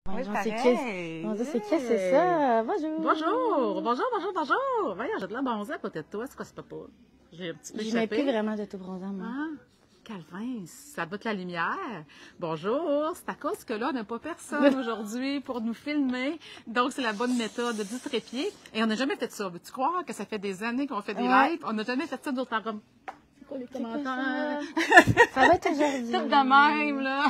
Oui, c'est pareil. On dit, c'est qui, c'est ça? Bonjour. Bonjour. Voyons, j'ai de la bronzée à côté de toi. C'est quoi, c'est pas pour? J'ai un petit peu Je mets échappé. plus vraiment de tout bronzant, moi. Ah, Calvin, ça botte la lumière. Bonjour, c'est à cause que là, on n'a pas personne aujourd'hui pour nous filmer. Donc, c'est la bonne méthode du trépied. Et on n'a jamais fait ça. Veux-tu croire que ça fait des années qu'on fait des lives? On n'a jamais fait ça d'autre en C'est quoi les commentaires? Ça va être aujourd'hui. Tout de même, là.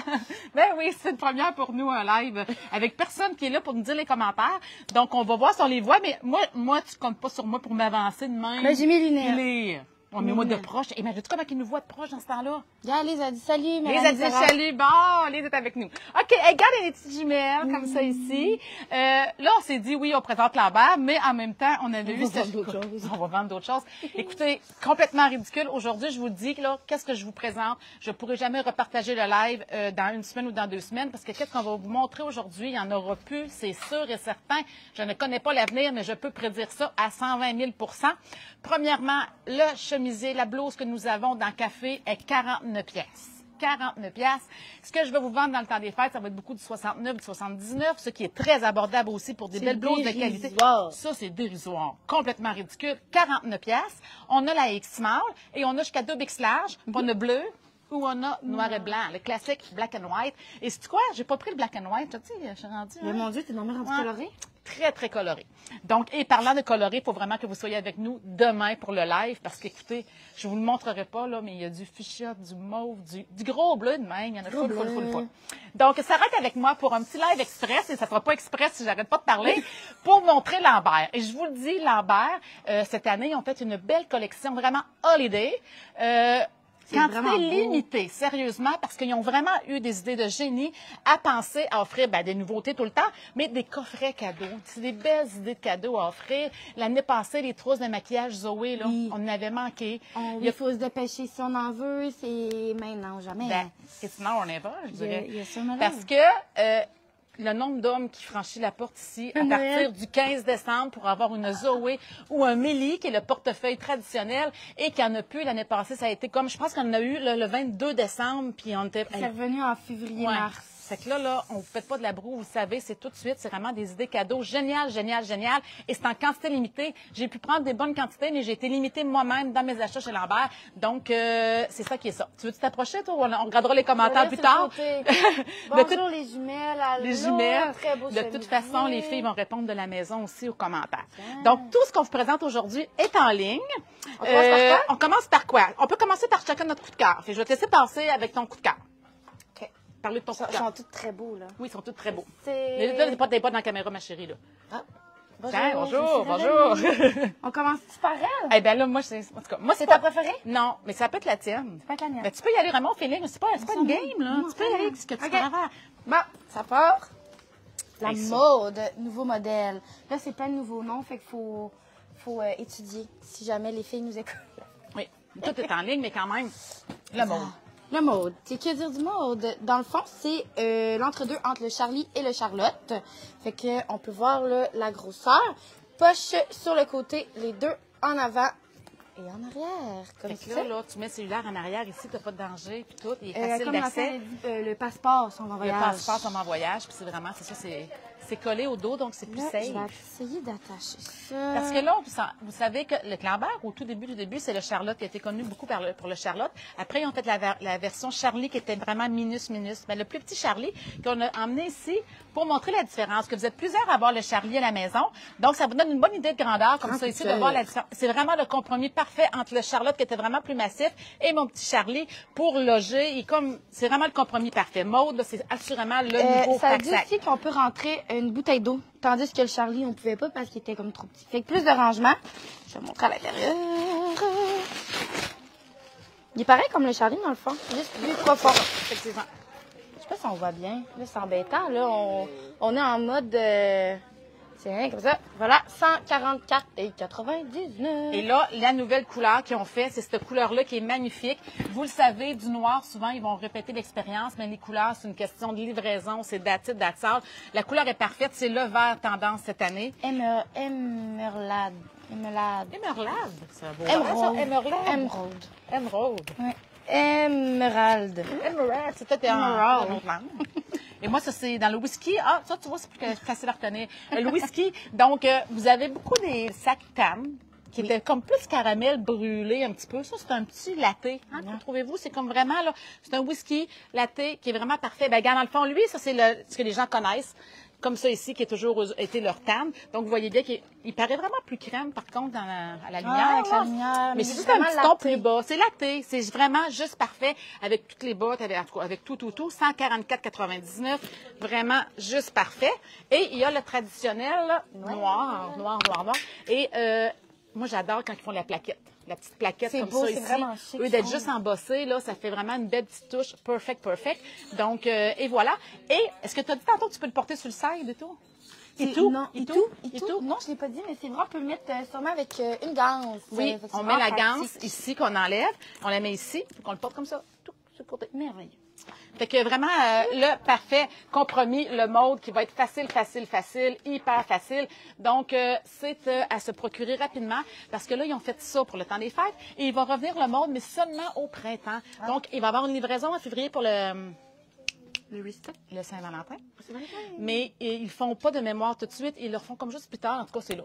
Ben oui, c'est une première pour nous, un live, avec personne qui est là pour nous dire les commentaires. Donc, on va voir si on les voit, mais moi, tu comptes pas sur moi pour m'avancer de même. Mais j'ai mes lunettes. On met moi de proche. Imagine-tu comment ils nous voient de proche dans ce temps-là? Regarde, Lise a dit salut, Lise a dit salut. Bon, Lise est avec nous. OK, regarde les petites jumelles comme ça ici. Là, on s'est dit, oui, on présente Lambert, mais en même temps, on avait eu... On va vendre d'autres choses. Écoutez, complètement ridicule. Aujourd'hui, je vous dis, là, qu'est-ce que je vous présente? Je ne pourrai jamais repartager le live dans une semaine ou dans 2 semaines, parce que qu'est-ce qu'on va vous montrer aujourd'hui? Il n'y en aura plus, c'est sûr et certain. Je ne connais pas l'avenir, mais je peux prédire ça à 120 000 %. Premièrement, le chemisier, la blouse que nous avons dans le café est 49 pièces. 49 pièces. Ce que je vais vous vendre dans le temps des fêtes, ça va être beaucoup du 69, du 79, ce qui est très abordable aussi pour des belles blouses de qualité. Ça, c'est dérisoire. Complètement ridicule. 49 pièces. On a la X small et on a jusqu'à 2 X large. On a bleu ou on a noir et blanc. Le classique black and white. Et c'est quoi? J'ai pas pris le black and white. Tu sais, je suis rendue. Mais mon Dieu, t'es normalement rendu coloré? Très, très coloré. Donc, et parlant de coloré, il faut vraiment que vous soyez avec nous demain pour le live, parce qu'écoutez, je vous le montrerai pas, là, mais il y a du fuchsia, du mauve, du gros bleu de même. Il y en a full. Donc, s'arrête avec moi pour un petit live express, et ça sera pas express si j'arrête pas de parler, pour montrer Lambert. Et je vous le dis, Lambert, cette année, ils ont fait une belle collection, vraiment holiday. Quantité limitée, sérieusement, parce qu'ils ont vraiment eu des idées de génie à penser à offrir des nouveautés tout le temps, mais des coffrets cadeaux. C'est des belles idées de cadeaux à offrir. L'année passée, les trousses de maquillage Zoé, là, on en avait manqué. Il faut se dépêcher si on en veut, c'est maintenant, jamais. It's now or never, je dirais. Parce que le nombre d'hommes qui franchit la porte ici à partir du 15 décembre pour avoir une Zoé ou un Mélie, qui est le portefeuille traditionnel, et qu'il n'y en a plus l'année passée. Ça a été comme, je pense qu'on en a eu le 22 décembre, puis on était... C'est revenu en février-mars. Fait que là, on ne vous fait pas de la broue, vous savez, c'est tout de suite, c'est vraiment des idées cadeaux. Génial. Et c'est en quantité limitée. J'ai pu prendre des bonnes quantités, mais j'ai été limitée moi-même dans mes achats chez Lambert. Donc, c'est ça qui est ça. Tu veux t'approcher, toi? On regardera les commentaires plus tard. Bonjour les jumelles. Allô, les jumelles. Très beau de toute façon, les filles vont répondre de la maison aussi aux commentaires. Donc, tout ce qu'on vous présente aujourd'hui est en ligne. On commence par quoi? On peut commencer par chacun notre coup de cœur. Je vais te laisser passer avec ton coup de cœur. Parler de ton coup de cœur. Ils sont tous très beaux, là. Oui, ils sont tous très beaux. Là, t'es pas dans la caméra, ma chérie, là. Ah. Bonjour. On commence par elle? Eh bien là, moi, c'est ta préférée? Non, mais ça peut être la tienne. Ça peut être la mienne. Mais tu peux y aller vraiment au feeling. C'est pas une game, là. Tu peux y aller avec ce que tu veux faire. Bon, ça part. La mode, nouveau modèle. Là, c'est plein de nouveaux noms, fait qu'il faut étudier si jamais les filles nous écoutent. Oui, tout est en ligne, mais quand même, le mode. Le mode. C'est que dire du mode? Dans le fond, c'est l'entre-deux entre le Charlie et le Charlotte. Fait que on peut voir là, la grosseur. Poche sur le côté, les deux en avant et en arrière. Comme ça. Là, tu mets le cellulaire en arrière ici, tu n'as pas de danger, puis tout. Il est facile comme d'accès. Le passeport, son en voyage. Le passeport, son en voyage, puis c'est vraiment, c'est collé au dos, donc c'est plus safe. Je vais essayer d'attacher ça. Parce que là, vous savez que le Lambert, au tout début, c'est le Charlotte qui a été connu beaucoup pour le Charlotte. Après, ils ont fait la version Charlie qui était vraiment minus. Mais le plus petit Charlie qu'on a emmené ici pour montrer la différence, que vous êtes plusieurs à avoir le Charlie à la maison. Donc, ça vous donne une bonne idée de grandeur, comme ça, ici, de voir la différence. C'est vraiment le compromis parfait entre le Charlotte qui était vraiment plus massif et mon petit Charlie pour loger. C'est vraiment le compromis parfait. Maude, c'est assurément le nouveau ça dit aussi qu'on peut rentrer une bouteille d'eau, tandis que le Charlie, on pouvait pas parce qu'il était comme trop petit. Fait que plus de rangement. Je vais montrer à l'intérieur. Il est pareil comme le Charlie, dans le fond. Juste plus profond. Effectivement. Je sais pas si on voit bien. Là, c'est embêtant. Là, on est en mode... c'est rien comme ça. Voilà, 144,99. Et là, la nouvelle couleur qu'ils ont fait, c'est cette couleur-là qui est magnifique. Vous le savez, du noir, souvent, ils vont répéter l'expérience, mais les couleurs, c'est une question de livraison, c'est dated, datsal. La couleur est parfaite, c'est le vert tendance cette année. Émeraude. C'est un beau vert, ça. Émeraude. Ouais. Émeraude. C'est peut-être un autre langue. Et moi, ça, c'est dans le whisky. Ah, ça, tu vois, c'est plus facile à retenir. Le whisky. Donc, vous avez beaucoup des sacs TAM qui étaient comme plus caramel brûlé un petit peu. Ça, c'est un petit latte. Hein, trouvez-vous? C'est comme vraiment, là, c'est un whisky latte qui est vraiment parfait. Ben, regarde, dans le fond, lui, ça, c'est ce que les gens connaissent. Comme ça ici, qui a toujours été leur tam. Donc, vous voyez bien qu'il paraît vraiment plus crème, par contre, à la lumière. Avec la lumière. Mais c'est juste un petit ton plus bas. C'est latte. C'est vraiment juste parfait avec toutes les bottes, avec tout. 144,99. Vraiment juste parfait. Et il y a le traditionnel là, noir. Et moi, j'adore quand ils font la plaquette. La petite plaquette comme beau, ça ici. Vraiment chic, Eux, d'être juste embossé, là, ça fait vraiment une belle petite touche. Perfect. Donc, et voilà. Et est-ce que tu as dit tantôt que tu peux le porter sur le side et tout? Et tout? Non, je l'ai pas dit, mais c'est vrai, on peut le mettre sûrement avec une ganse. Oui, on met la ganse ici qu'on enlève. On la met ici, puis qu'on le porte comme ça. Tout sur le côté. Merveilleux. Fait que vraiment, le parfait compromis, le mode qui va être facile, hyper facile. Donc, c'est à se procurer rapidement parce que là, ils ont fait ça pour le temps des fêtes et il va revenir le mode, mais seulement au printemps. Donc, il va y avoir une livraison en février pour le Saint-Valentin. Mais ils font pas de mémoire tout de suite. Ils le font comme juste plus tard. En tout cas, c'est là.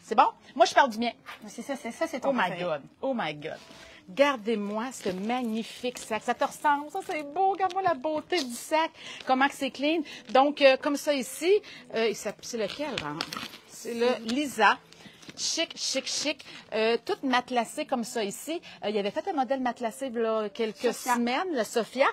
C'est bon? Moi, je parle du mien. C'est ça, c'est ton préféré. Oh my God. Gardez-moi ce magnifique sac. Ça te ressemble, ça, c'est beau. Regarde-moi la beauté du sac. Comment que c'est clean. Donc, comme ça ici, c'est lequel? Hein? C'est le Lisa. Chic. Tout matelassé comme ça ici. Il y avait fait un modèle matelassé là, quelques semaines, le Sophia.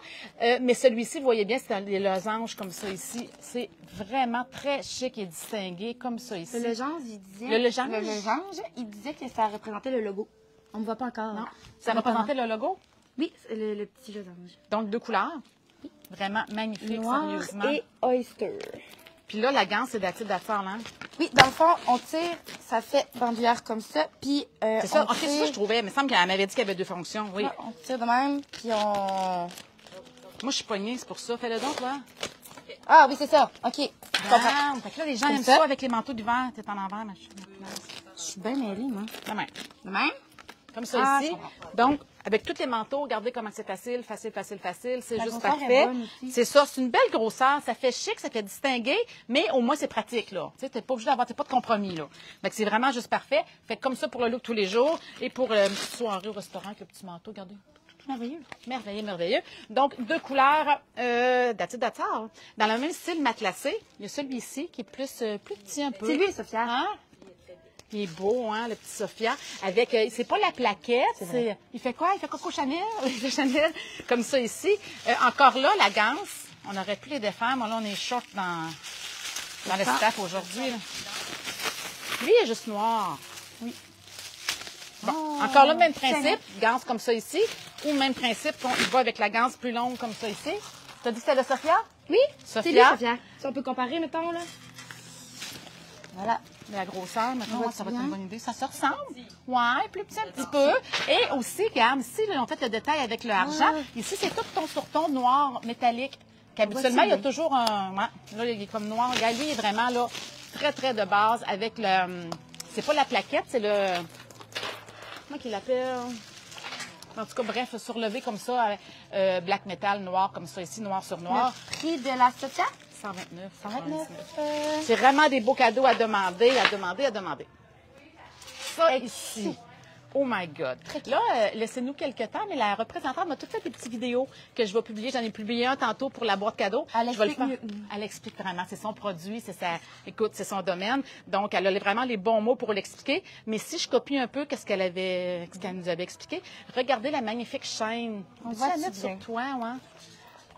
Mais celui-ci, vous voyez bien, c'est les losanges comme ça ici. C'est vraiment très chic et distingué comme ça ici. Le losange, il disait... Le losange, il disait que ça représentait le logo. On ne voit pas encore. Non. Ça représentait le logo? Oui, le petit losange. Donc, 2 couleurs. Oui. Vraiment magnifique, Noir sérieusement. Et oyster. Puis là, la ganse, c'est d'attard, hein? Oui, dans le fond, on tire, ça fait bandoulière comme ça, puis c'est ça, c'est ça que je trouvais. Il me semble qu'elle m'avait dit qu'il y avait 2 fonctions, oui. Là, on tire de même, puis on... Moi, je suis poignée, c'est pour ça. Fais-le donc, là. Ah oui, c'est ça. OK. Fait que là, les gens aiment ça avec les manteaux d'hiver. T'es en envers, ma chérie. Je suis bien mêlée, moi. De même. De même? Comme ça ici. Donc, avec tous les manteaux, regardez comment c'est facile. C'est juste parfait. C'est ça, c'est une belle grosseur. Ça fait chic, ça fait distingué, mais au moins, c'est pratique, là. Tu sais, t'es pas obligé d'avoir, t'es pas de compromis, là. Fait que c'est vraiment juste parfait. Fait que comme ça pour le look tous les jours et pour une petite soirée au restaurant avec le petit manteau, regardez. Merveilleux. Merveilleux. Donc, 2 couleurs d'attard. Dans le même style matelassé, il y a celui-ci qui est plus petit un peu. C'est lui, Sophia. Hein? Il est beau, hein, le petit Sophia. Avec, c'est pas la plaquette, il fait quoi? Il fait Coco Chanel? Il fait Chanel, comme ça ici. Encore là, la ganse, on aurait pu les défaire, mais là, on est short dans le staff aujourd'hui. Lui, il est juste noir. Oui. Bon, encore là, même principe, ganse comme ça ici, ou même principe, il va avec la ganse plus longue comme ça ici. Tu as dit que c'était le Sophia? Oui, Sophia. C'est lui, Sophia. Si on peut comparer, mettons, là. Voilà. La grosseur, maintenant, ça va être une bonne idée. Ça se ressemble. Ouais, plus petit un petit peu. Et aussi, regarde, ici, là, on fait le détail avec le argent. Ici, c'est tout ton sur-ton noir métallique. Qu'habituellement, il y a toujours un... Ouais, là, il est comme noir. Regarde, lui, il est vraiment là, très de base avec le... C'est pas la plaquette, c'est le... Comment qu'il l'appelle? En tout cas, bref, surlevé comme ça, black metal noir comme ça ici, noir sur noir. Le prix de la Sophia? 129. 129. C'est vraiment des beaux cadeaux à demander. Ça ici. Oh my God. Là, laissez-nous quelques temps, mais la représentante m'a tout fait des petites vidéos que je vais publier. J'en ai publié un tantôt pour la boîte cadeau. Elle explique mieux. Elle explique vraiment. C'est son produit, écoute, c'est son domaine. Donc, elle a vraiment les bons mots pour l'expliquer. Mais si je copie un peu ce qu'elle nous avait expliqué, regardez la magnifique chaîne. On va la mettre sur toi, ouais.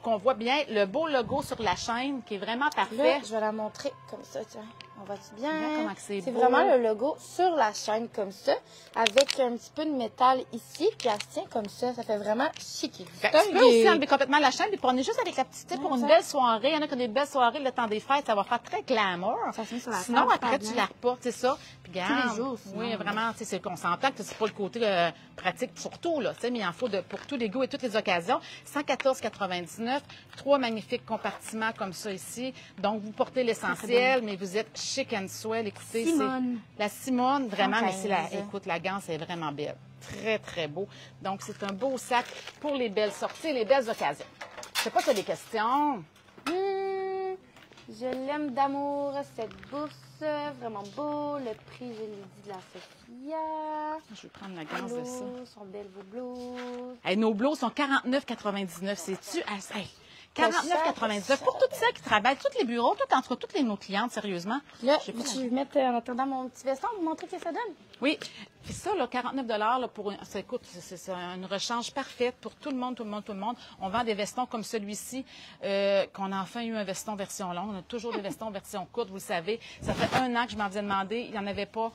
Qu'on voit bien le beau logo sur la chaîne qui est vraiment parfait. Là, je vais la montrer comme ça, tiens. On voit-tu bien? Comment c'est beau. Vraiment le logo sur la chaîne comme ça, avec un petit peu de métal ici, puis elle se tient comme ça. Ça fait vraiment chic. Tu peux aussi enlever complètement la chaîne, puis on est juste avec la petite pour une belle soirée. Il y en a qui ont des belles soirées le temps des fêtes, ça va faire très glamour. Ça se met sur la Sinon, table, après, tu la reportes, c'est ça. Puis, regarde, tous les jours, sinon. Oui, vraiment, tu sais, c'est qu'on s'entend que c'est pas le côté pratique pour tout, là, tu sais, mais il en faut pour tous les goûts et toutes les occasions. 114,99, 3 magnifiques compartiments comme ça ici. Donc, vous portez l'essentiel, mais vous êtes chic and swell. Écoutez, Simone. La Simone, vraiment, mais écoute, la ganse est vraiment belle. Très beau. Donc, c'est un beau sac pour les belles sorties, les belles occasions. Je sais pas si tu as des questions. Je l'aime d'amour, cette bourse. Vraiment beau. Le prix, je l'ai dit, de la Sophia. Je vais prendre la gance de ça. Sont belles vos blouses. Hey, nos blouses sont 49,99. C'est-tu? Hey, 49,99 pour toutes celles qui travaillent, tous les bureaux, entre toutes nos clientes, sérieusement. Là, je vais mettre en attendant mon petit veston pour vous montrer ce que ça donne. Oui. Puis ça, là, 49 là, pour écoute, c'est une rechange parfaite pour tout le monde, tout le monde, tout le monde. On vend des vestons comme celui-ci, qu'on a enfin eu un veston version longue. On a toujours des vestons version courte, vous le savez. Ça fait 1 an que je m'en faisais demander. Il n'y en avait pas.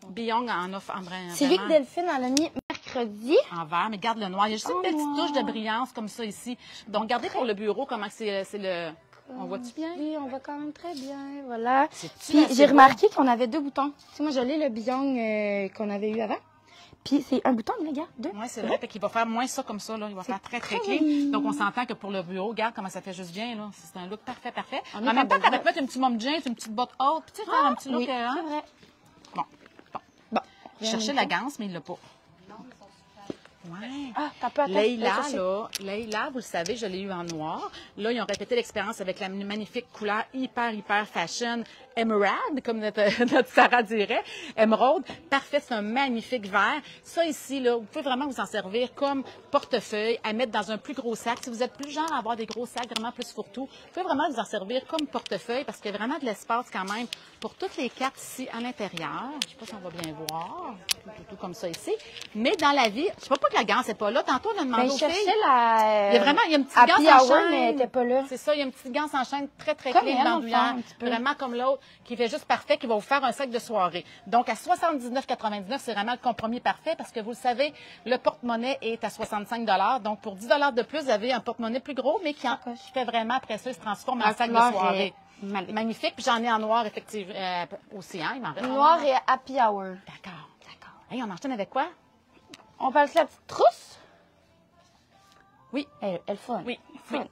Beyond en offre en vrai. C'est lui que Delphine en a mis mercredi. En vert, mais garde le noir. Il y a juste une petite touche de brillance comme ça ici. Donc, regardez pour le bureau comment c'est le... On voit-tu bien? Oui, on voit quand même très bien, voilà. C'est-tu Puis assez j'ai beau? remarqué qu'on avait 2 boutons. Tu sais, moi, je l'ai, le Beyond qu'on avait eu avant. Puis c'est un bouton, mais regarde, 2. Oui, c'est vrai. Fait qu'il va faire moins ça comme ça, là. Il va faire très, très clean. joli. Donc, on s'entend que pour le bureau, regarde comment ça fait juste bien, là. C'est un look parfait, parfait. On est En même temps, pas t'aurais pu mettre une petite mom jeans, une petite botte haute, puis tu sais, faire un petit look, Oui, hein? c'est vrai. Bon. Je cherchais la ganse, mais il l'a pas. Ouais. Ah, t'as pas Leïla, là, Leïla, vous le savez, je l'ai eu en noir. Là, ils ont répété l'expérience avec la magnifique couleur hyper fashion emerald, comme notre Sarah dirait. Emerald. Parfait, c'est un magnifique vert. Ça ici, là, vous pouvez vraiment vous en servir comme portefeuille, à mettre dans un plus gros sac. Si vous êtes plus genre à avoir des gros sacs vraiment plus fourre-tout, vous pouvez vraiment vous en servir comme portefeuille parce qu'il y a vraiment de l'espace quand même pour toutes les cartes ici à l'intérieur. Je sais pas si on va bien voir. Tout comme ça ici. Mais dans la vie, je sais pas que la ganse n'est pas là. Tantôt, on a demandé Ben, aux je filles. cherchais la... Il y a vraiment, il y a une petite ganse Happy en Hour, chaîne. mais elle était pas là. C'est ça, il y a une petite ganse en chaîne très Comme clean, elle, dans le bandoulière. fond, un petit peu. Vraiment comme l'autre, qui fait juste parfait, qui va vous faire un sac de soirée. Donc, à 79,99, c'est vraiment le compromis parfait parce que vous le savez, le porte-monnaie est à 65 $. Donc, pour 10 $ de plus, vous avez un porte-monnaie plus gros, mais qui fait vraiment, après ça, il se transforme en sac de soirée. Magnifique. Puis j'en ai en noir, effectivement, aussi, hein. Il m'en reste. Noir et Happy Hour. D'accord. Hey, on enchaîne avec quoi? On parle de la petite trousse? Oui. Elle fun. Oui. Fun.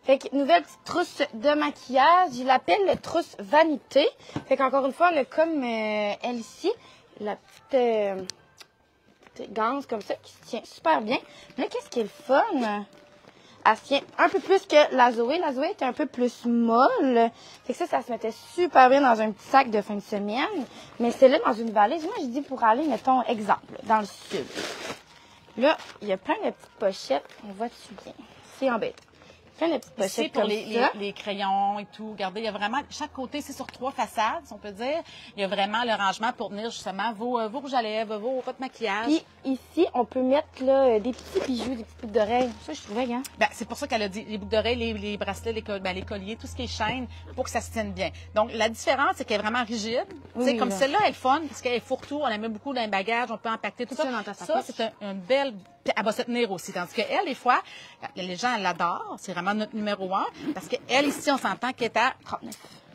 Fait que nouvelle petite trousse de maquillage. Je l'appelle la trousse vanité. Fait qu'encore une fois, on a comme elle ici, la petite ganse comme ça qui se tient super bien. Là, qu'est-ce qui est le fun? Elle se tient un peu plus que la Zoé. La Zoé était un peu plus molle. Fait que ça se mettait super bien dans un petit sac de fin de semaine. Mais c'est là dans une valise. Moi, je dis pour aller, mettons, exemple, dans le sud. Là, il y a plein de petites pochettes. On voit-tu bien? C'est embêtant. Plein de petites C'est pochettes pour comme ça. les crayons et tout. Regardez, il y a vraiment, chaque côté, c'est sur 3 façades, si on peut dire. Il y a vraiment le rangement pour tenir justement vos rouges à lèvres, votre maquillage. Puis ici, on peut mettre là, des petits bijoux, des petites boucles d'oreilles. Ça, je trouvais, hein? Ben, c'est pour ça qu'elle a dit les boucles d'oreilles, les bracelets, les colliers, tout ce qui est chaîne, pour que ça se tienne bien. Donc, la différence, c'est qu'elle est vraiment rigide. Oui, Tu sais, comme là. celle-là, elle est fun, parce qu'elle est fourre-tout, on la met beaucoup dans les bagages, on peut empaqueter tout Tout ça. ça dans ta Ça, sacoche. c'est une belle... Puis elle va se tenir aussi. Tandis qu'elle, des fois, les gens l'adorent. C'est vraiment notre numéro 1. Parce qu'elle, ici, on s'entend qu'elle est à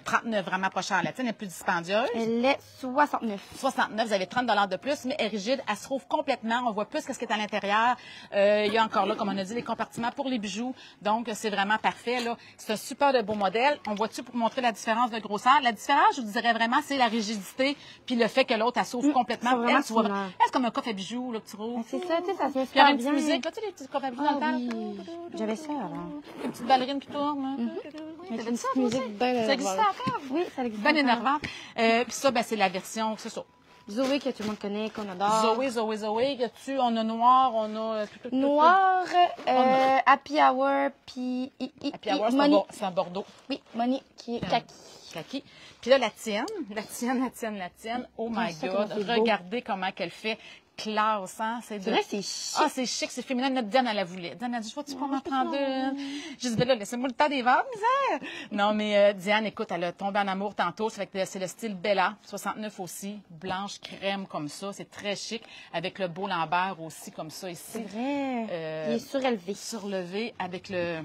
39, vraiment pas chère. La tienne est plus dispendieuse. Elle est 69. 69, vous avez 30 $ de plus, mais elle est rigide. Elle se trouve complètement. On voit plus ce qui est à l'intérieur. Il y a encore là, comme on a dit, les compartiments pour les bijoux. Donc, c'est vraiment parfait. Là, c'est un super de beau modèle. On voit-tu pour montrer la différence de grosseur? La différence, je vous dirais vraiment, c'est la rigidité puis le fait que l'autre, elle s'ouvre complètement. c'est vraiment Elle, tu vois, similaire. elle, c'est comme un coffre à bijoux, là, que tu rouvres. C'est ça, tu sais, ça se met Puis il y a super une petite bien. musique. Là, tu sais, les petits coffres à bijoux Ah dans le temps. oui, j'avais ça avant. Une petite ballerine qui tourne. Là. Une T'avais petite ça, toi aussi? musique bien Ça existe encore? Oui, ça existe Ben encore. énervante. Puis ça, ben, c'est la version, c'est ça. Zoé, que tout le monde connaît, qu'on adore. Zoé. On a noir, on a... tout. Noir, Happy Hour, puis Happy Hour, Money. c'est un bordeaux. Oui, Money, qui est kaki. Kaki. Puis là, la tienne. Oh my ça, God. comment c'est beau. Regardez comment qu'elle fait. Classe, hein? C'est vrai, c'est chic. Ah, c'est chic, c'est féminin. Notre Diane, elle la voulait. Diane a dit, je vais-tu pas m'en prendre une? J'ai dit, ben là, laissez-moi le temps des ventes, misère. Non, mais Diane, écoute, elle a tombé en amour tantôt. C'est le style Bella, 69 aussi. Blanche crème comme ça. C'est très chic. Avec le beau Lambert aussi, comme ça, ici. C'est vrai. Il est surélevé. Surlevé avec le...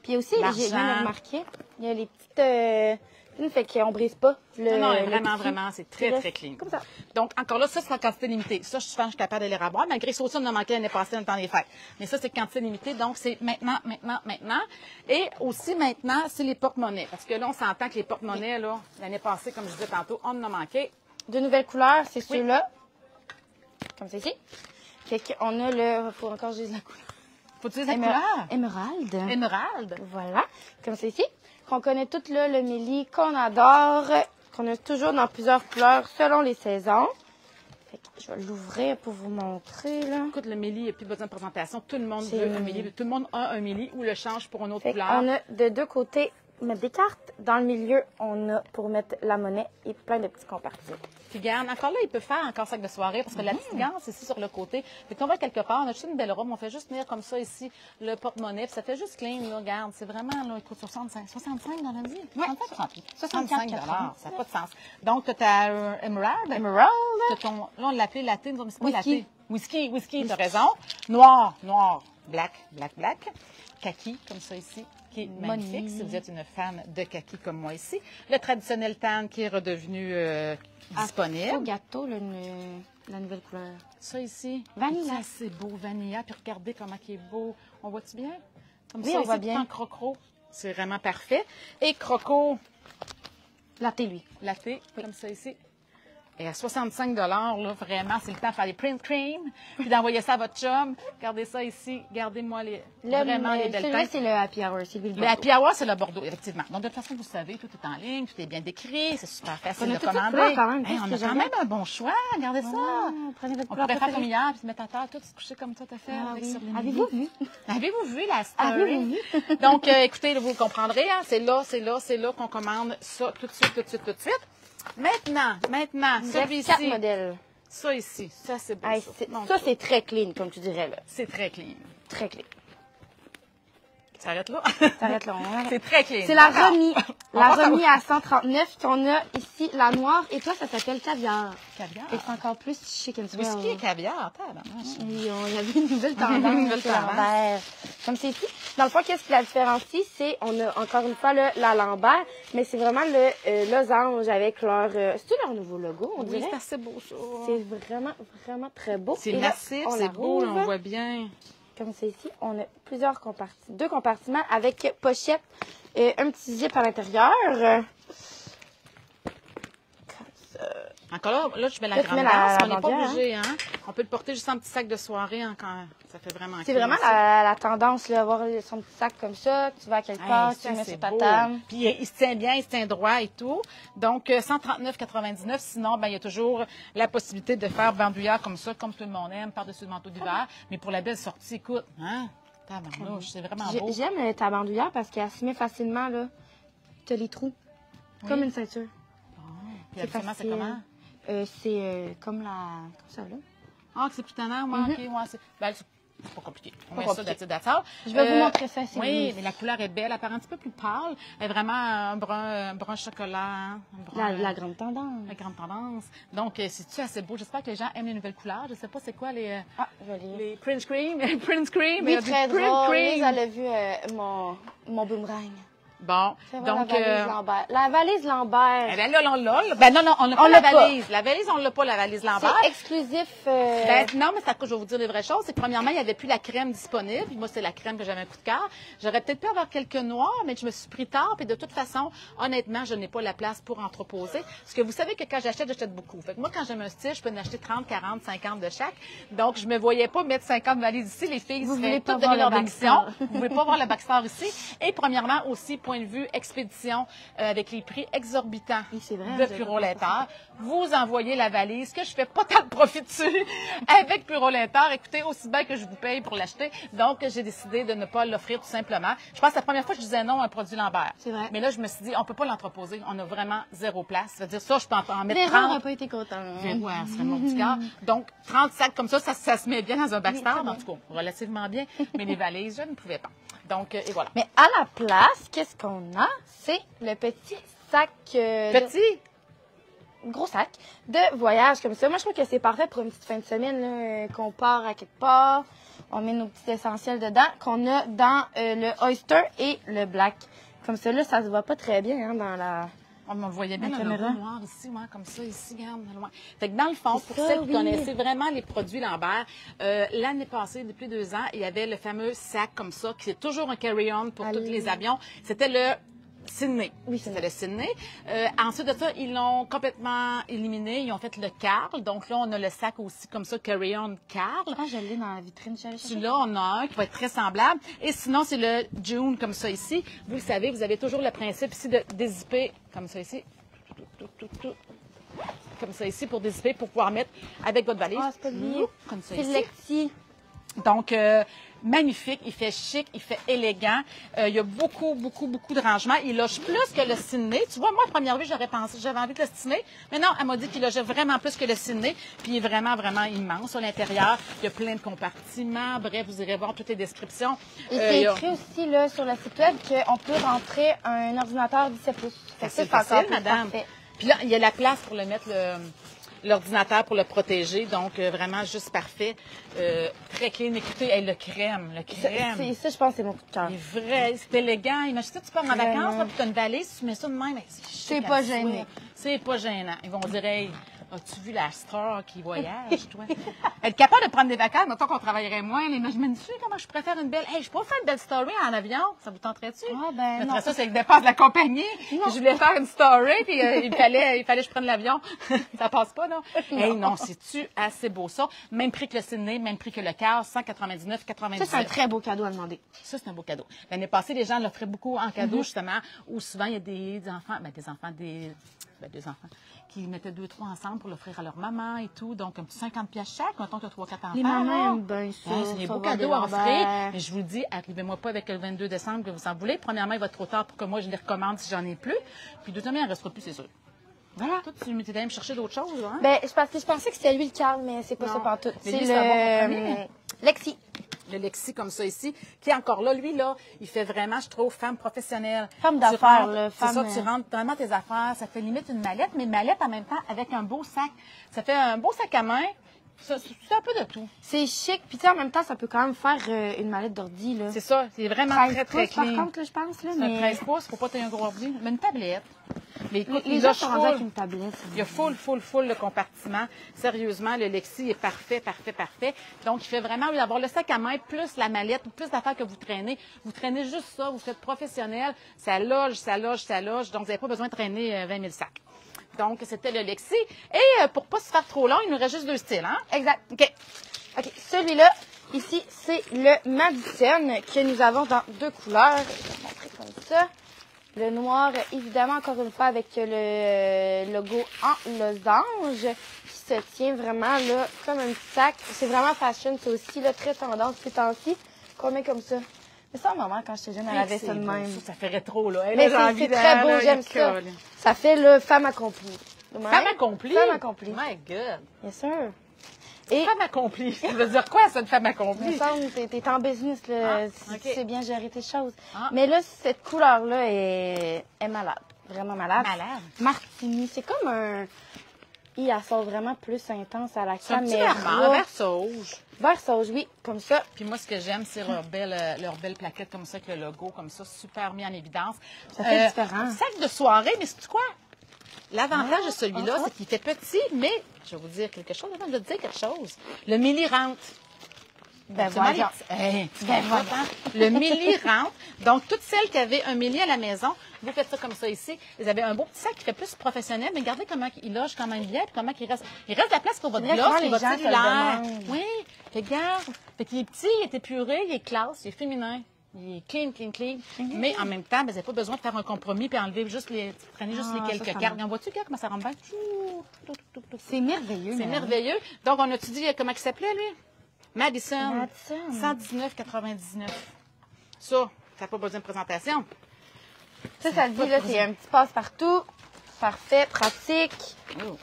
Puis aussi, j'ai l'argent. bien remarqué, il y a les petites... fait qu'on brise pas. Non, le vraiment, c'est très, très clean. Comme ça. Donc, encore là, ça, c'est la quantité limitée. Ça, je pense que je suis capable de les ravoir, malgré que ça aussi, on a manqué l'année passée dans le temps des fêtes. Mais ça, c'est quantité limitée, donc c'est maintenant. Et aussi, maintenant, c'est les porte-monnaies. Parce que là, on s'entend que les porte-monnaies, là, l'année passée, comme je disais tantôt, on en a manqué. De nouvelles couleurs, c'est ceux-là. Comme ça ici. Fait qu'on a le... Faut encore juste la couleur. Faut utiliser la couleur. Émeraude. Émeraude. Voilà, comme c'est ici. Qu'on connaît tout là, le méli, qu'on adore, qu'on a toujours dans plusieurs couleurs selon les saisons. Fait que je vais l'ouvrir pour vous montrer, là. Écoute, le méli, il n'y a plus besoin de présentation. Tout le monde veut un méli. Tout le monde a un méli ou le change pour une autre Fait couleur. on a de deux côtés mettre des cartes. Dans le milieu, on a pour mettre la monnaie et plein de petits compartiments. Puis garde, encore là, il peut faire encore sac de soirée parce que la petite garde, c'est ici sur le côté. Puis qu'on va quelque part, on a juste une belle robe, on fait juste venir comme ça ici le porte-monnaie. Puis ça fait juste clean, là, regarde. C'est vraiment, là, écoute, 65 dans la vie. Oui. 65 $. Ça n'a pas de sens. Donc, tu as ta Emerald. Emerald. T'as ton, là, on l'appelait latte, mais c'est pas Whisky. latte. Whisky, t'as raison. Noir, black. Kaki, comme ça ici, qui est magnifique si vous êtes une fan de kaki comme moi ici. Le traditionnel tan qui est redevenu disponible. Au gâteau, la nouvelle couleur. Ça ici. Vanilla. C'est beau, vanilla. Puis regardez comment il est beau. On voit-tu bien? Comme Oui, ça, on ici, voit tout bien. en croco. C'est vraiment parfait. Et croco, Latte, lui. latte, comme ça ici. Et à 65 là, vraiment, c'est le temps de faire les print cream, puis d'envoyer ça à votre chum. Regardez ça ici. Gardez-moi vraiment les belles Celui-là, teintes. c'est le Happy Hour. C'est lui le Le Bordeaux. Happy Hour, c'est le Bordeaux, effectivement. Donc, de toute façon, vous savez, tout est en ligne, tout est bien décrit, c'est super facile On a de toutes ces commander. couleurs quand même, Hey, parce on que a quand j'aime. même un bon choix. Regardez ça. Prenez votre On couleur pourrait faire comme préférée. hier, puis se mettre à terre, tout se coucher comme toi, t'as fait. Ah avec oui. sur les Avez-vous midi. vu? Avez-vous vu la story? Avez-vous vu? Donc, écoutez, là, vous comprendrez, hein, c'est là qu'on commande ça tout de suite. Maintenant, Celui-ci. 4 celui-ci, modèles. ça ici, ça c'est beau. Hey, ça, c'est très clean, comme tu dirais, là. c'est très clean. Très clean. Ça arrête là? T'arrêtes là. on arrête. C'est très clean. C'est la D'accord. remis. On La passe à- remis à 139 qu'on a ici, la noire. Et toi, ça s'appelle caviar. Caviar. Et c'est encore plus chic and swell. Whisky et caviar, tabarnouche. Oui, il y avait une nouvelle tendance. Une nouvelle chez tendance. Lambert. Comme c'est ici. Dans le fond, qu'est-ce qui la différencie? C'est, on a encore une fois la Lambert, mais c'est vraiment le losange avec leur... c'est leur nouveau logo, on Oui, dirait? c'est assez beau ça. C'est vraiment, vraiment très beau. C'est Et là, massif, on c'est la beau, là, rouvre. on voit bien. Comme c'est ici, on a plusieurs compartiments, 2 compartiments avec pochette et un petit zip à l'intérieur. Comme ça. Encore là, je mets la Là, tu grande mets la tasse, on n'est pas bandière, obligé, hein. On peut le porter juste en petit sac de soirée encore. Ça fait vraiment C'est cool, vraiment ça. la tendance, là, avoir son petit sac comme ça, tu vas à quelque Hey, part, tu ça, le mets c'est sur ta beau. table. Puis il se tient bien, il se tient droit et tout. Donc 139,99. Sinon, ben il y a toujours la possibilité de faire bandoulière comme ça, comme tout le monde aime, par-dessus le manteau d'hiver. Mais pour la belle sortie, écoute, hein, tabarnouche, c'est vraiment beau. J'aime ta bandoulière parce qu'elle se met facilement, là. T'as les trous. Comme une ceinture. Puis habituellement, c'est comment? C'est comme la... Comme ça, là. Ah, que c'est plus tannant, moi, OK, moi, c'est... Ben, c'est pas compliqué. On met ça, compliqué. that's it. Je vais vous montrer ça, c'est Oui, mignon. mais la couleur est belle. Elle paraît un petit peu plus pâle. Elle est vraiment un brun chocolat. Hein, un brun, La grande tendance. la grande tendance. Donc, c'est-tu assez beau? J'espère que les gens aiment les nouvelles couleurs. Je sais pas c'est quoi les Joli. les Prince Cream. Prince Cream. Oui, il y a du très Print drôle. Cream. Lise, elle a vu mon boomerang. Bon, C'est vrai, donc... la valise Lambert. La valise Lambert. eh ben là, on l'a. Ben non, on n'a pas On la l'a pas. valise. La valise, on l'a pas, la valise Lambert. C'est exclusif. Ben, non, mais c'est à cause, je vais vous dire les vraies choses. C'est que premièrement, il n'y avait plus la crème disponible. Puis moi, c'est la crème que j'avais un coup de cœur. J'aurais peut-être pu avoir quelques noirs, mais je me suis pris tard. Puis de toute façon, honnêtement, je n'ai pas la place pour entreposer. Parce que vous savez que quand j'achète beaucoup. Fait que moi, quand j'aime un style, je peux en acheter 30, 40, 50 de chaque. Donc, je me voyais pas mettre 50 valises ici. Les filles Vous seraient voulez pas toutes voir donner leur le démission. backstar. Vous voulez pas voir le backstar ici. Et premièrement, aussi, point de vue expédition, avec les prix exorbitants Oui, c'est vrai, de vous avez Puro pas Laiter. Vous envoyez la valise, que je fais pas tant de profit dessus avec Puro Laiter. Écoutez, aussi bien que je vous paye pour l'acheter. Donc, j'ai décidé de ne pas l'offrir tout simplement. Je pense que la première fois que je disais non à un produit Lambert. C'est vrai. Mais là, je me suis dit, on peut pas l'entreposer. On a vraiment 0 place. Ça veut dire ça, je peux en mettre Véro 30. n'aurait pas été content. Ouais, ce serait mon petit cœur. Donc, 30 sacs comme ça se met bien dans un backstar. Oui, En tout cas, relativement bien. Mais les valises, je ne pouvais pas. Donc, et voilà. Mais à la place, qu'est-ce qu'on a? C'est le petit sac. Petit. Gros sac de voyage comme ça. Moi, je trouve que c'est parfait pour une petite fin de semaine là, qu'on part à quelque part. On met nos petits essentiels dedans qu'on a dans le Oyster et le Black. Comme ça, là, ça se voit pas très bien hein, dans la... On me voyait bien La dans le caméra. logo noir ici, moi, comme ça, ici, regarde, loin. Fait que dans le fond, C'est pour ça, celles qui oui. connaissaient vraiment les produits Lambert, l'année passée, depuis 2 ans, il y avait le fameux sac comme ça, qui est toujours un carry-on pour Allez. tous les avions. C'était le Sydney. Oui, c'était le Sydney. Ensuite de ça, ils l'ont complètement éliminé. Ils ont fait le Carl. Donc là, on a le sac aussi comme ça, Carry On Carl. Ah, je l'ai dans la vitrine. Celui-là, on a un qui va être très semblable. Et sinon, c'est le June comme ça ici. Vous le savez, vous avez toujours le principe ici de dézipper comme ça ici. Comme ça ici pour dézipper, pour pouvoir mettre avec votre valise. Ah, c'est pas lié. Comme ça C'est ici. le Lexi. Donc, magnifique, il fait chic, il fait élégant. Il y a beaucoup de rangements. Il loge plus que le Sydney. Tu vois, moi, à première vue, j'avais envie de le Sydney. Mais non, elle m'a dit qu'il logeait vraiment plus que le Sydney. Puis il est vraiment immense à l'intérieur. Il y a plein de compartiments. Bref, vous irez voir toutes les descriptions. Et c'est écrit aussi là, sur le site web qu'on peut rentrer un ordinateur 17 pouces. C'est facile, madame. Parfait. Puis là, il y a la place pour le mettre l'ordinateur pour le protéger, donc vraiment juste parfait. Très clean. Écoutez, le crème. Ça, je pense, c'est mon coup de cœur. Il est vrai, c'est élégant. Imagine ça, tu pars en vacances, là, puis tu as une valise, tu mets ça de même. C'est pas gênant. C'est pas gênant. Ils vont dire, hey, as-tu vu la star qui voyage, toi? Être capable de prendre des vacances, mettons qu'on travaillerait moins. Mais j'imagine-tu comment je pourrais faire une belle. Hey, je pourrais faire une belle story en avion. Ça vous tenterait-tu? Ah, ben, non. Ça, c'est le départ de la compagnie. Je voulais faire une story, puis il fallait que je prenne l'avion. Ça passe pas, non? Hey, non, c'est-tu assez beau ça? Même prix que le Sydney, même prix que le Car, 199,99. Ça, c'est un très beau cadeau à demander. Ça, c'est un beau cadeau. L'année passée, les gens l'offraient beaucoup en cadeau, justement, où souvent, il y a des enfants, des enfants qui mettaient 2-3 ensemble pour l'offrir à leur maman et tout. Donc, un petit 50$ chaque. Mettons, tu as 3-4 enfants. Les mamans aiment bien ça. C'est des beaux cadeaux à offrir. Mais je vous le dis, arrivez-moi pas avec le 22 décembre que vous en voulez. Premièrement, il va être trop tard pour que moi, je les recommande si j'en ai plus. Puis, deuxièmement, il ne restera plus, c'est sûr. Voilà. Toi, tu m'étais allé me chercher d'autres choses, hein? Ben, je pensais que c'était lui le Carl, mais c'est pas ça pantoute. Mais C'est lui, ça va, mon premier. Lexi. Le Lexi comme ça ici, qui est encore là. Lui, là, il fait vraiment, je trouve, femme professionnelle. Femme d'affaires, là. C'est ça, tu rentres vraiment tes affaires. Ça fait limite une mallette, mais mallette en même temps avec un beau sac. Ça fait un beau sac à main. C'est un peu de tout. C'est chic, puis tu sais, en même temps, ça peut quand même faire une mallette d'ordi, là. C'est ça, c'est vraiment 13 très, très pouces, par clean. contre, là, je pense, là, C'est un mais... 13 pouces, faut pas tenir un gros ordi. Mais une tablette. Mais écoute, Les gens sont rendus avec une tablette. Il y a full le compartiment. Sérieusement, le Lexi est parfait. Donc, il fait vraiment, oui, avoir le sac à main, plus la mallette, plus d'affaires que vous traînez. Vous traînez juste ça, vous faites professionnel. Ça loge. Donc, vous n'avez pas besoin de traîner 20 000 sacs. Donc, c'était le Lexi. Et pour pas se faire trop long, il nous reste juste 2 styles, hein? Exact. OK. Celui-là, ici, c'est le Madison que nous avons dans 2 couleurs. Je vais vous montrer comme ça. Le noir, évidemment, encore une fois, avec le logo en losange qui se tient vraiment là comme un petit sac. C'est vraiment fashion, c'est aussi là, très tendance ces temps-ci. Qu'on met comme ça. Mais ça, maman, quand j'étais jeune, elle avait ça de même. Ça fait rétro, là. Mais c'est très beau, j'aime ça. Ça fait le femme accomplie. Femme accomplie? Femme accomplie. My God. Bien sûr. Et femme accomplie. Ça veut dire quoi, ça, une femme accomplie? Il me semble que t'es en business, là, OK. tu sais bien gérer tes choses. Ah. Mais là, cette couleur-là est malade. Vraiment malade. Malade. Martini, c'est comme un... Elle sort vraiment plus intense à la C'est un petit caméra. vert sauge. Vert sauge, oui, comme ça. Puis moi, ce que j'aime, c'est leur belle plaquette comme ça, avec le logo comme ça, super mis en évidence. Ça fait différent. Sac de soirée, mais c'est quoi? L'avantage de celui-là, c'est qu'il fait petit, mais je vais vous dire quelque chose, avant de vous dire quelque chose. Le milli rentre. Ben Tu vois, voilà. Le milli rentre. Donc, toutes celles qui avaient un milli à la maison, vous faites ça comme ça ici. Vous avez un beau petit sac qui fait plus professionnel, mais regardez comment il loge quand même bien, puis comment il reste. Il reste de la place pour votre Vraiment, gloss, les votre gens se le cellulaire. demandent. Oui, regarde. Fait qu'il est petit, il est épuré, il est classe, il est féminin. Il est clean. Mais en même temps, ben, vous n'avez pas besoin de faire un compromis puis enlever juste prenez juste les quelques cartes. En vois-tu, comment ça rentre bien? C'est merveilleux. C'est merveilleux. Donc, on a-tu dit comment il s'appelait, lui? Madison. 119,99. Ça n'a pas besoin de présentation. Ça te dit, là, c'est un petit passe-partout. Parfait, pratique. Oh.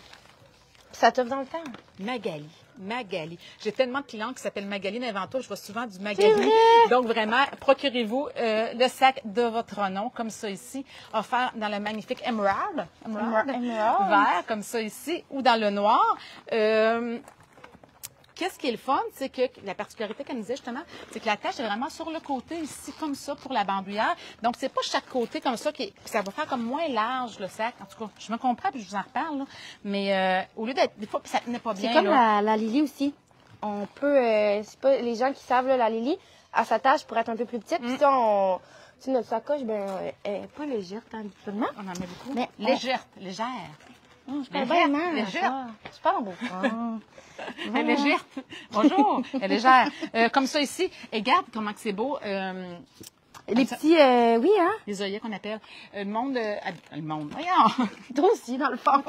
Puis ça t'offre dans le temps. Magali. J'ai tellement de clients qui s'appellent Magali dans les ventouses, je vois souvent du Magali. Donc, vraiment, procurez-vous le sac de votre nom, comme ça ici, offert dans le magnifique Emerald. Vert, comme ça ici, ou dans le noir. Qu'est-ce qui est le fun, c'est que la particularité qu'elle nous disait justement, c'est que la tache est vraiment sur le côté ici, comme ça, pour la bandoulière. Donc, c'est pas chaque côté comme ça, ça va faire comme moins large, le sac. En tout cas, je me comprends, puis je vous en reparle, là. Mais au lieu d'être, des fois, ça tenait pas bien. C'est comme la Lily aussi. On peut, c'est pas les gens qui savent, là, la Lily, elle s'attache pour être un peu plus petite. Puis ça, sais, notre sacoche, ben, elle est pas légère, habituellement. On en met beaucoup. Mais légère. Je parle bien mal. Légère. Je parle en beau français. Elle est légère. Bonjour. Elle est légère. Comme ça ici. Et regarde comment que c'est beau. Les petits, oui, hein? Les œillets qu'on appelle. Le monde. Voyons. Toi aussi, dans le fond.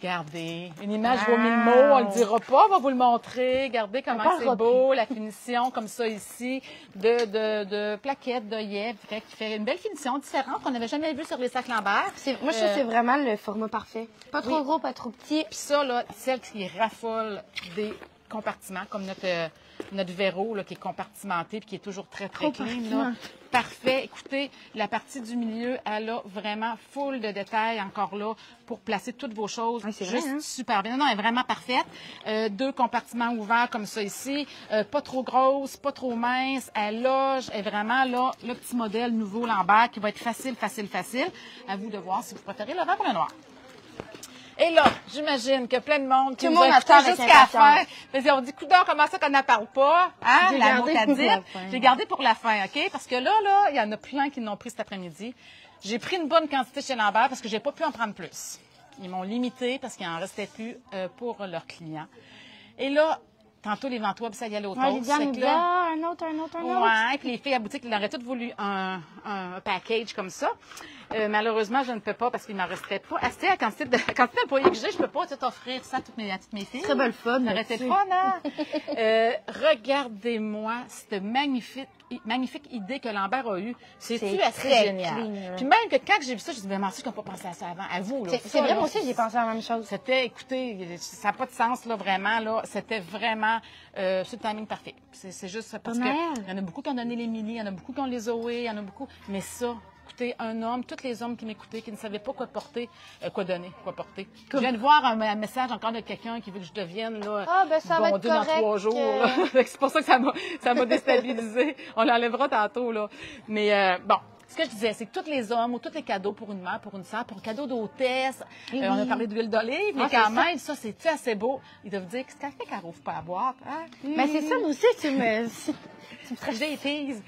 Regardez, une image vaut mille mots, on le dira pas, on va vous le montrer. Regardez comment c'est beau, la finition comme ça ici, de plaquettes, d'œillets, qui fait une belle finition différente qu'on n'avait jamais vue sur les sacs Lambert. Moi, je trouve que c'est vraiment le format parfait. Pas trop gros, pas trop petit. Puis ça, là, celle qui raffole des compartiments, comme notre verrou là, qui est compartimenté puis qui est toujours très, très clean. Là. Parfait. Écoutez, la partie du milieu, elle a vraiment full de détails encore là pour placer toutes vos choses. Oui, c'est juste vrai, hein? super bien. Non, elle est vraiment parfaite. 2 compartiments ouverts comme ça ici. Pas trop grosse, pas trop mince. Elle loge. Elle est vraiment là, le petit modèle nouveau Lambert qui va être facile. À vous de voir si vous préférez le vert ou le noir. Et là, j'imagine que plein de monde qui nous a écouté jusqu'à la fin. On dit, coudonc, comment ça qu'on n'en parle pas? Hein? La motadine. J'ai gardé pour la fin, OK? Parce que là, il y en a plein qui l'ont pris cet après-midi. J'ai pris une bonne quantité chez Lambert parce que j'ai pas pu en prendre plus. Ils m'ont limité parce qu'il en restait plus pour leurs clients. Et là, tantôt, les ventes web, ça y allait au toast. J'ai dit un autre. Ouais, puis les filles à boutique, ils auraient toutes voulu un package comme ça. Malheureusement, je ne peux pas parce qu'il m'en resterait pas. Assez à quantité d'employés que j'ai, je peux pas t'offrir ça à toutes mes filles. Très belle fun. Ça aurait été fun, hein? Regardez-moi cette magnifique idée que Lambert a eue. C'est-tu assez génial? Clean, puis même que quand j'ai vu ça, je me suis dit, merci qu'on n'a pas pensé à ça avant. À vous, là. C'est vrai, moi aussi, j'ai pensé à la même chose. C'était, écoutez, ça n'a pas de sens, là, vraiment, là. C'était vraiment sur le timing parfait. C'est juste parce que il y en a beaucoup qui ont donné les mini, il y en a beaucoup qui ont les OE, il y en a beaucoup. Mais ça, écoutez, un homme, tous les hommes qui m'écoutaient, qui ne savaient pas quoi porter, quoi donner, quoi porter. Je viens de voir un message encore de quelqu'un qui veut que je devienne, là, bondée dans 3 jours, là. C'est pour ça que ça m'a déstabilisée. On l'enlèvera tantôt, là. Mais, bon. Ce que je disais, c'est que tous les hommes ou tous les cadeaux pour une mère, pour une sœur, pour un cadeau d'hôtesse, on a parlé d'huile d'olive, mais quand même, ça, c'est assez beau. Ils doivent dire, qu'est-ce qu'elle fait qu'elle n'ouvre pas à boire? Hein? Mais c'est ça, moi aussi, tu me teases.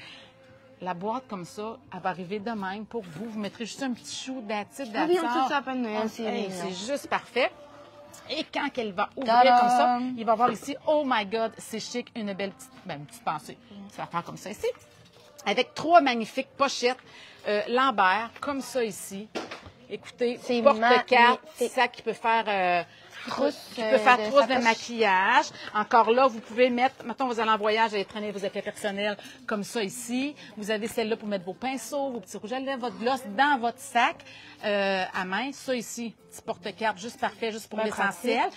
La boîte comme ça, elle va arriver de même pour vous. Vous mettrez juste un petit chou d'acide Oui, on ça à peine Noël, c'est juste parfait. Et quand elle va ouvrir comme ça, il va voir ici, oh my God, c'est chic, une belle petite pensée. Ça va faire comme ça ici. Avec 3 magnifiques pochettes Lambert, comme ça ici. Écoutez, porte-carte, ça qui peut faire... trousse de maquillage. Encore là, vous pouvez mettre, mettons, vous allez en voyage, allez traîner vos effets personnels comme ça ici. Vous avez celle-là pour mettre vos pinceaux, vos petits rouges à lèvres, votre gloss dans votre sac à main. Ça ici, petit porte-carte, juste parfait, juste pour l'essentiel.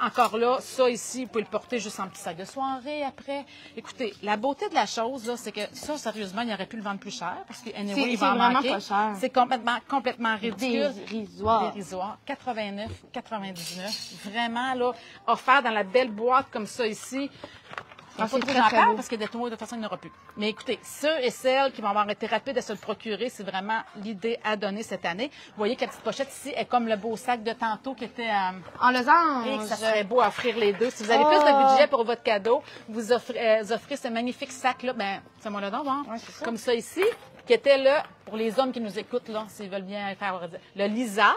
Encore là, ça ici, vous pouvez le porter juste en petit sac de soirée après. Écoutez, la beauté de la chose, là, c'est que ça, sérieusement, il aurait pu le vendre plus cher parce que anyway, il va en manquer. C'est complètement ridicule. Dérisoire. 89, 99. Vraiment, là, offert dans la belle boîte comme ça ici. Il faut que j'en parle parce que de toute façon, il n'y en aura plus. Mais écoutez, ceux et celles qui vont avoir été rapides à se le procurer, c'est vraiment l'idée à donner cette année. Vous voyez que la petite pochette ici est comme le beau sac de tantôt qui était en losange. Et que ça serait beau à offrir les deux. Si vous avez plus de budget pour votre cadeau, vous offrez ce magnifique sac-là. Ben, c'est moi le don, hein? Ouais, comme ça ici, qui était là pour les hommes qui nous écoutent, là, s'ils veulent bien faire le Lisa.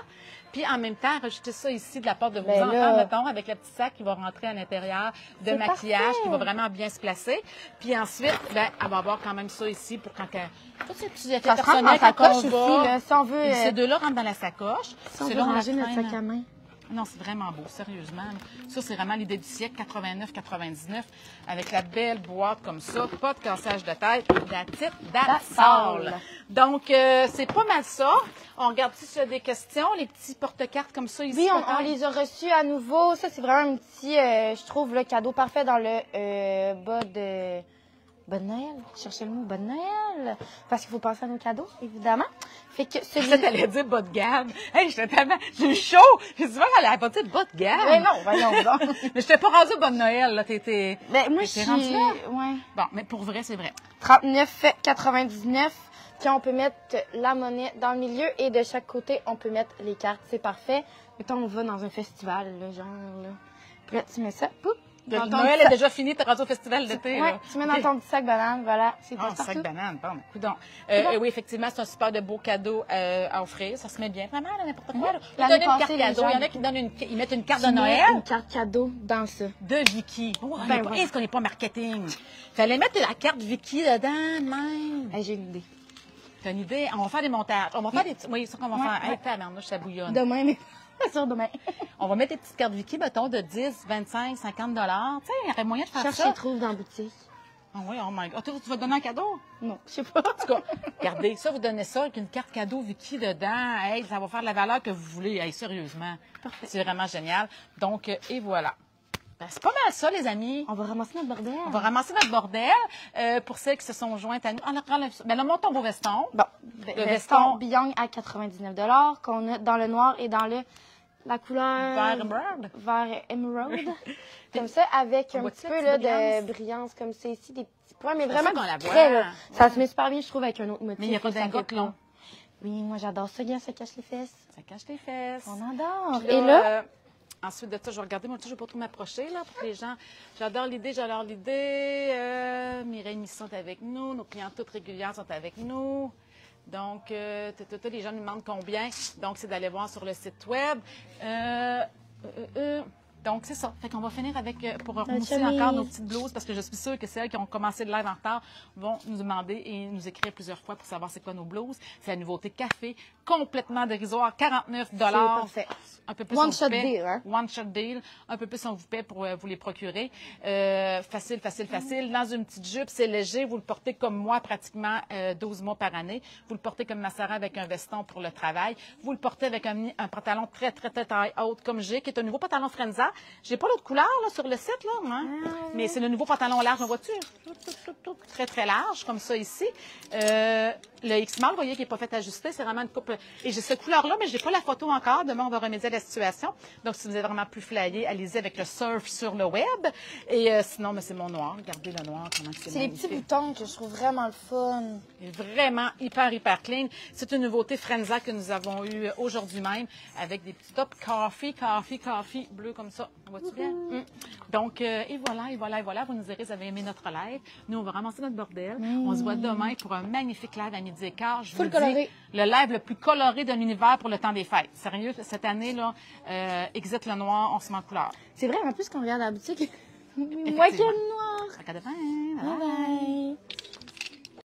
Puis en même temps, rajouter ça ici de la part de vos enfants, mettons, avec le petit sac qui va rentrer à l'intérieur de maquillage, qui va vraiment bien se placer. Puis ensuite, ben, elle va avoir quand même ça ici pour quand tous ces petits effets personnels quand on va. Si on veut, ces deux-là rentrent dans la sacoche. Si on veut ranger notre sac à main. Non, c'est vraiment beau, sérieusement. Ça, c'est vraiment l'idée du siècle, 89-99, avec la belle boîte comme ça, pas de cassage de tête, that's all. Donc, c'est pas mal ça. On regarde si il y a des questions, les petits porte-cartes comme ça ici. Oui, on les a reçus à nouveau. Ça, c'est vraiment un petit, je trouve, le cadeau parfait dans le bas de... Bonne Noël. Cherchez le mot Bonne Noël. Parce qu'il faut penser à nos cadeaux, évidemment. Fait que celui-là. T'allais dire bas de gamme. Hey, j'ai eu chaud. J'ai dit, elle allait pas dire bas de gamme. Mais non, voyons donc. Mais je t'ai pas rendue Bonne Noël, là. Ben, moi, je suis rendue là. Ouais. Bon, mais pour vrai, c'est vrai. 39,99. Puis on peut mettre la monnaie dans le milieu et de chaque côté, on peut mettre les cartes. C'est parfait. Mettons, on va dans un festival, là, genre, là. Puis là, tu mets ça, pouf. Noël est déjà fini, t'es rendu au festival d'été. Ouais, tu mets dans ton petit sac banane, voilà. C'est Ah, partout. sac banane, bon, coudonc. Oui, effectivement, c'est un super de beau cadeau à offrir. Ça se met bien. Vraiment, n'importe quoi. Là. L'année Donner une carte passée, cadeau. les Il y en a gens- qui donnent ils mettent une carte de Tu mets Noël une carte cadeau dans ça. de Vicky. Oh, Ben, voilà. voilà. Est-ce qu'on n'est pas marketing? Fallait mettre la carte Vicky dedans, même. Hey, j'ai une idée. T'as une idée? On va faire des montages. On va faire des... Oui, c'est ça qu'on va faire. Ouais. Hey, tabarnouche, ça bouillonne. Demain, mais pas sûr demain. On va mettre des petites cartes Vicky, mettons, de 10, 25, 50 $. Tu sais, il y aurait moyen de faire Cherche ça. et trouve dans la boutique. Ah oui, oh my God. Ah, tu vas te donner un cadeau? Non, je sais pas. En tout cas, regardez, ça, vous donnez ça avec une carte cadeau Vicky dedans. Hey, ça va faire la valeur que vous voulez. Hey, sérieusement. C'est vraiment génial. Donc, et voilà. Ben, c'est pas mal ça, les amis. On va ramasser notre bordel. On va ramasser notre bordel. Pour celles qui se sont jointes à nous. Alors, ben, là, monte ton beau veston. Bon, Le veston Beyond à 99 $ qu'on a dans le noir et dans la couleur Vert emerald. vert émeraude. Comme ça, avec On un voit-tu petit la peu là, petite de brillance comme ça ici, des petits points, mais C'est vraiment ça qu'on la voit. très, là. Ça se met super bien, je trouve, avec un autre motif. Mais il n'y a pas Ça d'ingots fait long. Oui, moi j'adore ça, gars, ça cache les fesses. Ça cache les fesses. On adore. Puis Et là, ensuite de ça, je vais regarder. Moi, je ne vais pas trop m'approcher, là, pour que les gens... J'adore l'idée. Mireille Misson est avec nous. Nos clients toutes régulières sont avec nous. Donc, les gens nous demandent combien. Donc, c'est d'aller voir sur le site web. Donc, c'est ça. Fait qu'on va finir avec, pour remousser chemise. encore nos petites blouses, parce que je suis sûre que celles qui ont commencé le live en retard vont nous demander et nous écrire plusieurs fois pour savoir c'est quoi nos blouses. C'est la nouveauté café, complètement dérisoire, 49 $. parfait. Un peu plus One on vous shot paie. deal, hein? One shot deal. Un peu plus on vous paie pour vous les procurer. Facile. Dans une petite jupe, c'est léger. Vous le portez comme moi, pratiquement 12 mois par année. Vous le portez comme ma Sarah avec un veston pour le travail. Vous le portez avec un pantalon très taille haute comme j'ai, qui est un nouveau pantalon Frenza. J'ai pas l'autre couleur là, sur le site, là, hein? Mais c'est le nouveau pantalon large, on voit-tu? Très large, comme ça ici. Le X-Mall, vous voyez, qui n'est pas fait ajuster, c'est vraiment une coupe. Et j'ai cette couleur-là, mais j'ai pas la photo encore. Demain, on va remédier à la situation. Donc, si vous êtes vraiment plus flyé, allez-y avec le surf sur le web. Et sinon, mais c'est mon noir. Regardez le noir, comment c'est c'est les petits magnifique. boutons que je trouve vraiment le fun. Il est vraiment hyper clean. C'est une nouveauté Frenza que nous avons eue aujourd'hui même avec des petits tops coffee bleu comme ça. Vois-tu bien? Donc, et voilà. Vous nous direz, vous avez aimé notre live. Nous, on va ramasser notre bordel. On se voit demain pour un magnifique live à 12h15. Je vous Full le coloré. dis, le live le plus coloré de l'univers pour le temps des fêtes. Sérieux, cette année, là, exit le noir, on se met en couleur. C'est vrai, en plus, quand on regarde à la boutique, moi qui Effectivement. le noir. Ça dépend, hein? Bye bye.